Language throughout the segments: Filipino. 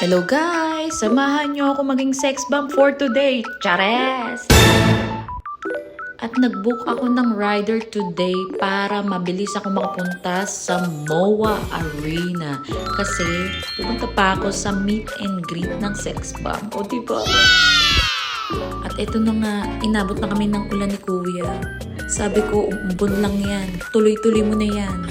Hello guys! Samahan niyo ako maging sex bomb for today. Chares! At nag-book ako ng rider today para mabilis ako makapunta sa MOA Arena. Kasi pupunta pa ako sa meet and greet ng sex bomb. O diba? At ito na nga, inabot na kami ng ulan ni Kuya. Sabi ko, umbon lang yan. Tuloy-tuloy mo na yan.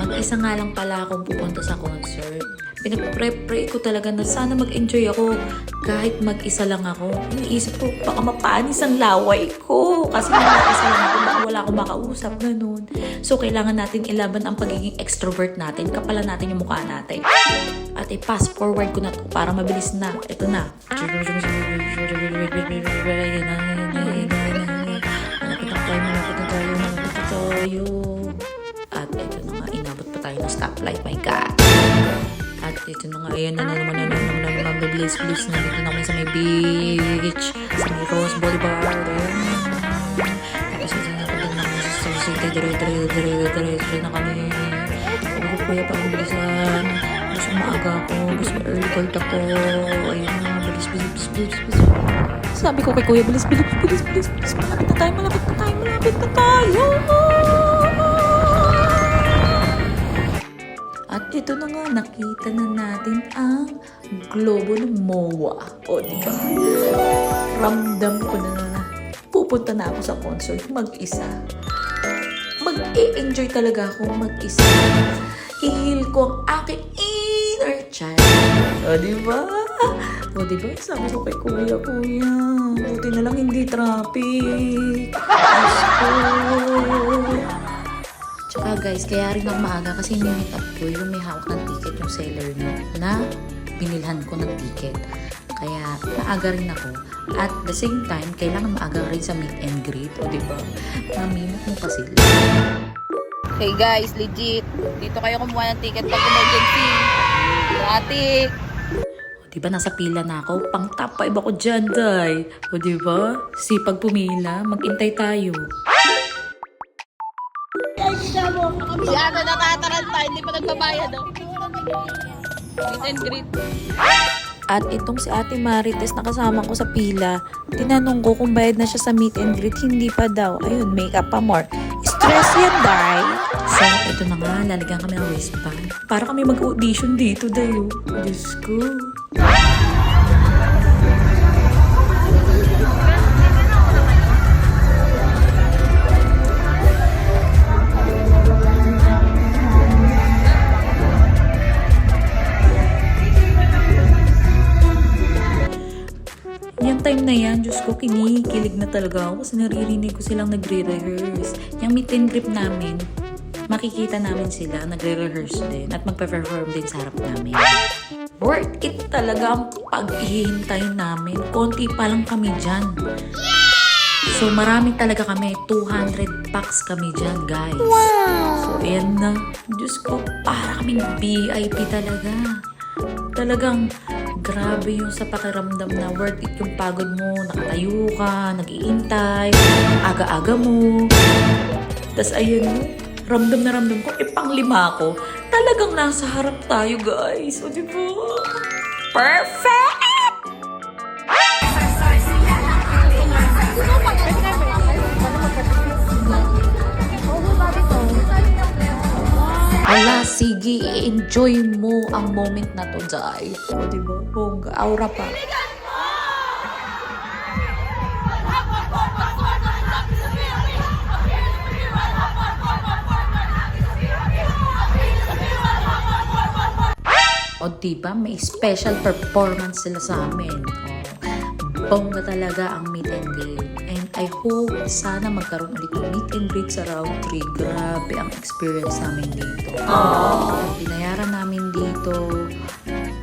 Mag-isa nga lang pala akong pupunta sa concert. Pinag-pray ko talaga na sana mag-enjoy ako kahit mag-isa lang ako. Iniisip ko, baka mapanis ang laway ko. Kasi mag-isa lang ako, baka wala akong makausap, ganun. So, kailangan natin ilaban ang pagiging extrovert natin. Kapalan natin yung mukha natin. At i-fast forward ko na to para mabilis na. Ito na. Malapit na tayo. At ito na nga, inabot pa tayo ng stoplight. My God. At ito na nga, ayan na naman, mabilis-bilis na dito na kami sa may beach, sa may Rose Boulevard. Tapos ito na ako din naman sa City, dire-dire na kami. Huwag ko kuya parang bilisan. Gusto maaga ako, gusto early call ako. Ayun na, bilis. Sabi ko kay kuya, bilis. Malapit na tayo. At ito na nga, nakita na natin ang globo ng MOA. O, diba? Ramdam ko na pupunta na ako sa concert mag-isa. Mag-e-enjoy talaga ako mag-isa. I-heal ko ang aking inner child. O, diba? O, diba? Sabi ko kay kuya, buti na lang hindi traffic. Diyos ko. Tsaka guys, kaya rin ako maaga kasi ni-meet up ko yung may hawak ng ticket, yung seller niya na binilhan ko ng ticket. Kaya maaga rin ako. At the same time, kailangan maaga rin sa meet and greet. O diba? Maminat mo pa sila. Hey guys, legit. Dito kayo kumuha ng ticket pag emergency. Gratis. O diba, nasa pila na ako. Pang top 5 ako dyan, day. O diba? Sipag pumila, mag-intay tayo. Si Ate nakataranta, hindi pa nagbabayad oh. Meet and greet. At itong si Ate Marites na kasama ko sa pila, tinanong ko kung bayad na siya sa meet and greet. Hindi pa daw. Ayun, makeup pa more. Stress yan, day. So, ito na nga, lalagyan kami ng wristband. Para kami mag-audition dito, dayo. Diyos ko. Yung time na yan, Diyos ko, kinikilig na talaga ako kasi naririnig ko silang nagre-rehearse. Yung meet and greet namin, makikita namin sila, nagre-rehearse din at magpe-perform din sa harap namin. Worth it talaga ang pag-ihintay namin. Konti pa lang kami dyan. So, marami talaga kami. 200 packs kami dyan, guys. So, ayan na. Diyos ko, para kaming VIP talaga. Talagang grabe yung sa pakiramdam na worth it yung pagod mo, nakatayo ka, nag-iintay, aga-aga mo. Tapos ayun, ramdam na ramdam ko, pang-5 ko. Talagang nasa harap tayo, guys. O diba? Perfect! Ala, sige, enjoy mo ang moment na to, Jai. O, diba? Bongga, aura pa. O, diba? May special performance sila sa amin. O, bongga talaga ang meet and greet. And I hope sana magkaroon ulit ng meet and greet sa round 3. Grabe ang experience namin dito. Binayaran namin dito,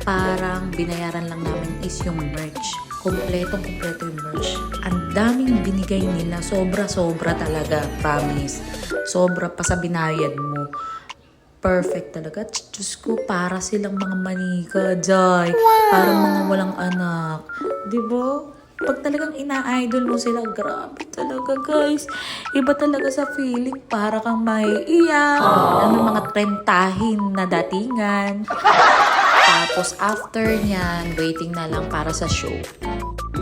parang binayaran lang namin is yung merch. Kompleto yung merch. Ang daming binigay nila. Sobra talaga. Promise. Sobra pa sa binayad mo. Perfect talaga. Diyos ko, para silang mga manika, Jai. Parang mga walang anak. Diba? Pag talagang ina-idol mo sila, grabe talaga, guys. Iba talaga sa feeling. Para kang may iyak. Ano, mga trentahin na datingan. Tapos after nyan, waiting na lang para sa show.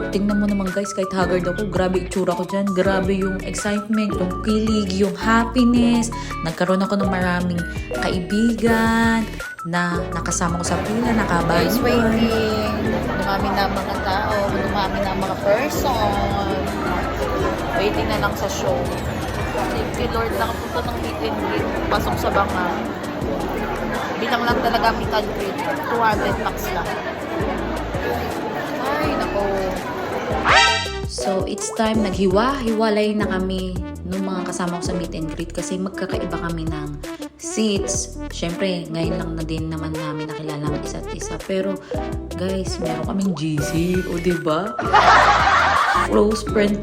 Tingnan mo naman guys, kahit haggard ako, grabe itsura ko dyan. Grabe yung excitement, yung kilig, yung happiness. Nagkaroon ako ng maraming kaibigan na nakasama ko sa pila, Guys, nakabayan. waiting. Dumami na mga tao, dumami na mga person. Waiting na lang sa show. Thank you Lord, nakapunta ng meet and greet. Pasok sa banga. Bilang lang talaga meet and greet. 200 max lang. Ay, nako. So, it's time, naghiwa-hiwalay na kami nung mga kasama ko sa meet and greet kasi magkakaiba kami ng seats. Siyempre, ngayon lang na din naman namin nakilala ang isa't isa. Pero, guys, meron kaming GC, o diba? Close friends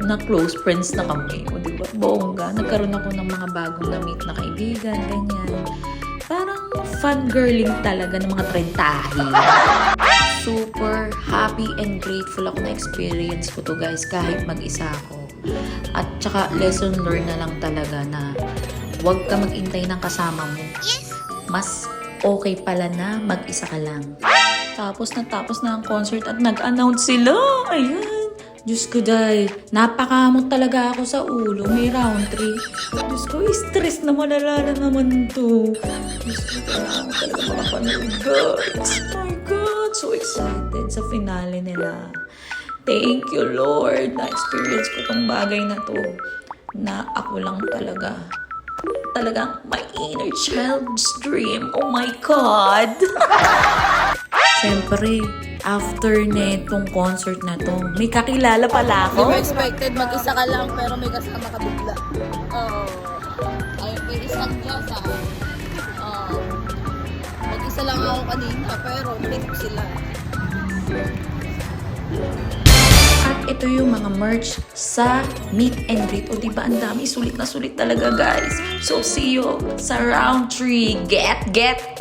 na kami, o diba? Bongga, nagkaroon ako ng mga bagong na-meet na kaibigan, ganyan. Parang fangirling talaga ng mga trentahi. Super happy and grateful ako na experience ko to guys kahit mag-isa ako. At saka lesson learned na lang talaga na huwag ka mag-intay ng kasama mo. Mas okay pala na mag-isa ka lang. Tapos na ang concert at nag-announce sila. Ayan. Diyos ko dahil napakamot talaga ako sa ulo. May round 3. Diyos ko, stress na malala na naman to. Diyos ko, kailangan ko talaga makapanood guys. Oh my God, so excited sa finale nila. Thank you Lord, na-experience ko tong bagay na to. Na ako lang talaga. Talagang my inner child's dream. Oh my God. Siyempre, after netong concert na to, may kakilala pala Hindi mo ako. expected mag-isa ka lang pero may kasama ka bigla. Oo. Ay, may isang Diyos mag-isa lang ako kanina pero meet ko sila. At ito yung mga merch sa meet and greet. O diba, ang dami, sulit na sulit talaga guys. So see you sa round 3. Get